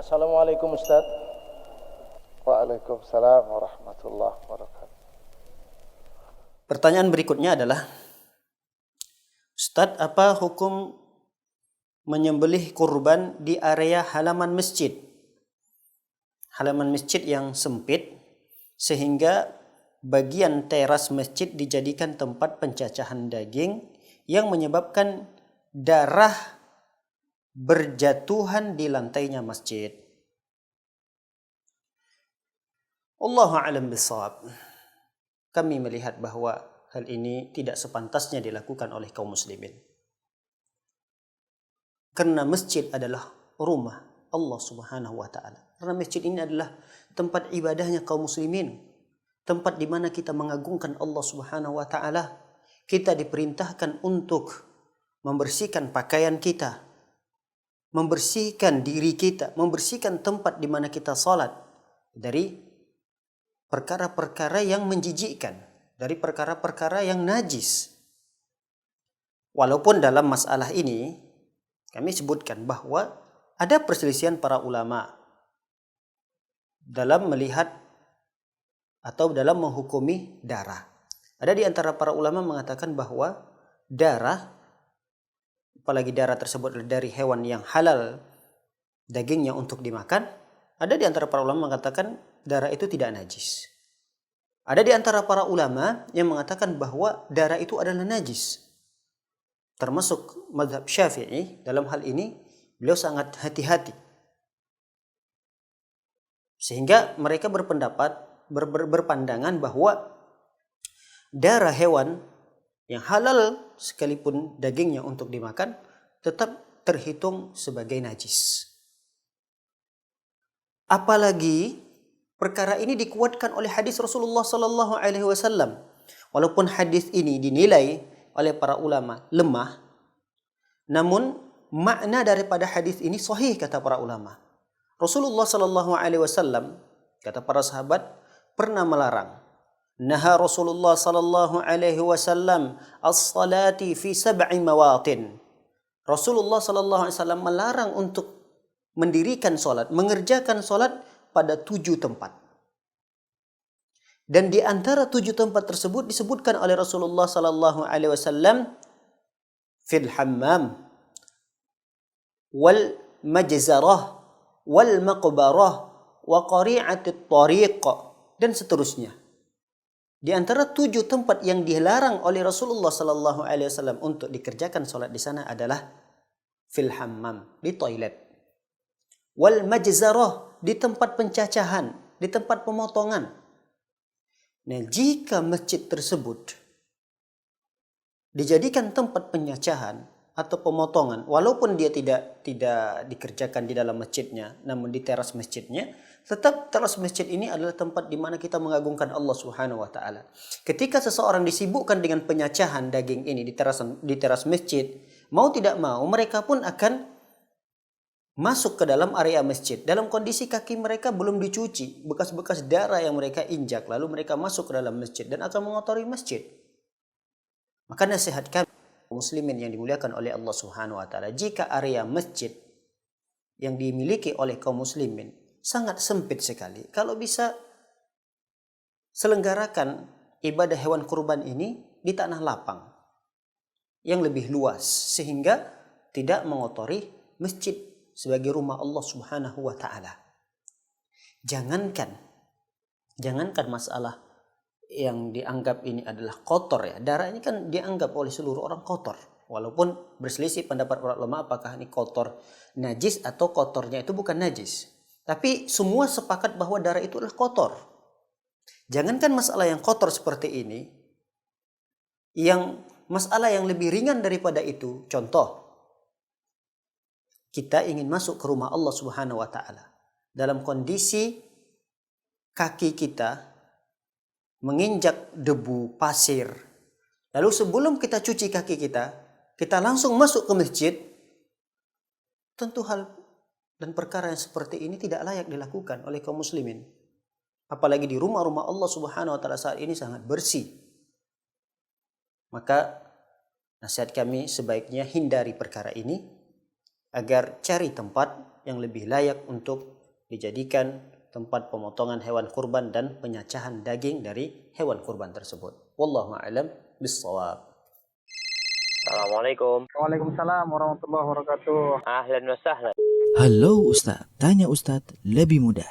Assalamualaikum Ustaz. Waalaikumsalam warahmatullahi wabarakatuh. Pertanyaan berikutnya adalah, Ustadz, apa hukum menyembelih kurban di area halaman masjid? Halaman masjid yang sempit sehingga bagian teras masjid dijadikan tempat pencacahan daging yang menyebabkan darah berjatuhan di lantainya masjid. Allahu a'lam bishawab. Kami melihat bahwa hal ini tidak sepantasnya dilakukan oleh kaum muslimin. Karena masjid adalah rumah Allah Subhanahu wa taala. Karena masjid ini adalah tempat ibadahnya kaum muslimin. Tempat di mana kita mengagungkan Allah Subhanahu wa taala. Kita diperintahkan untuk membersihkan pakaian kita, membersihkan diri kita, membersihkan tempat di mana kita salat dari perkara-perkara yang menjijikkan, dari perkara-perkara yang najis. Walaupun dalam masalah ini kami sebutkan bahwa ada perselisihan para ulama dalam melihat atau dalam menghukumi darah. Ada di antara para ulama mengatakan bahwa darah, apalagi darah tersebut dari hewan yang halal dagingnya untuk dimakan, ada di antara para ulama mengatakan darah itu tidak najis. Ada di antara para ulama yang mengatakan bahwa darah itu adalah najis. Termasuk mazhab Syafi'i dalam hal ini, beliau sangat hati-hati. Sehingga mereka berpandangan bahwa darah hewan yang halal sekalipun dagingnya untuk dimakan tetap terhitung sebagai najis. Apalagi perkara ini dikuatkan oleh hadis Rasulullah sallallahu alaihi wasallam. Walaupun hadis ini dinilai oleh para ulama lemah, namun makna daripada hadis ini sahih kata para ulama. Rasulullah sallallahu alaihi wasallam, kata para sahabat, pernah melarang. Naha Rasulullah sallallahu alaihi wasallam as-salati fi sab'i mawatin. Rasulullah sallallahu alaihi wasallam melarang untuk mendirikan salat, mengerjakan salat pada 7 tempat. Dan di antara 7 tempat tersebut disebutkan oleh Rasulullah sallallahu alaihi wasallam fil hammam wal majzarah wal maqbarah wa qari'atit tariq dan seterusnya. Di antara 7 tempat yang dilarang oleh Rasulullah sallallahu alaihi wasallam untuk dikerjakan salat di sana adalah fil hammam, di toilet. Wal majzarah, di tempat pencacahan, di tempat pemotongan. Nah, jika masjid tersebut dijadikan tempat pencacahan atau pemotongan, walaupun dia tidak dikerjakan di dalam masjidnya, namun di teras masjidnya, tetap teras masjid ini adalah tempat di mana kita mengagungkan Allah Subhanahu wa taala. Ketika seseorang disibukkan dengan pencacahan daging ini di teras masjid, mau tidak mau mereka pun akan masuk ke dalam area masjid dalam kondisi kaki mereka belum dicuci, bekas-bekas darah yang mereka injak, lalu mereka masuk ke dalam masjid dan akan mengotori masjid. Maka nasihat kami muslimin yang dimuliakan oleh Allah Subhanahu wa taala, jika area masjid yang dimiliki oleh kaum muslimin sangat sempit sekali, kalau bisa selenggarakan ibadah hewan kurban ini di tanah lapang yang lebih luas sehingga tidak mengotori masjid sebagai rumah Allah Subhanahu wa taala. Jangankan masalah yang dianggap ini adalah kotor ya. Darah ini kan dianggap oleh seluruh orang kotor. Walaupun berselisih pendapat para ulama apakah ini kotor najis atau kotornya itu bukan najis. Tapi semua sepakat bahwa darah itu adalah kotor. Jangankan masalah yang kotor seperti ini, yang masalah yang lebih ringan daripada itu, contoh, kita ingin masuk ke rumah Allah Subhanahu wa taala dalam kondisi kaki kita menginjak debu, pasir. Lalu sebelum kita cuci kaki kita langsung masuk ke masjid. Tentu hal dan perkara yang seperti ini tidak layak dilakukan oleh kaum muslimin. Apalagi di rumah-rumah Allah Subhanahu wa taala saat ini sangat bersih. Maka nasihat kami sebaiknya hindari perkara ini, agar cari tempat yang lebih layak untuk dijadikan tempat pemotongan hewan kurban dan penyacahan daging dari hewan kurban tersebut. Wallahu a'lam bissawab. Assalamualaikum. Waalaikumsalam warahmatullahi wabarakatuh. Ahlan wa sahlan. Halo Ustadz, tanya Ustadz lebih mudah.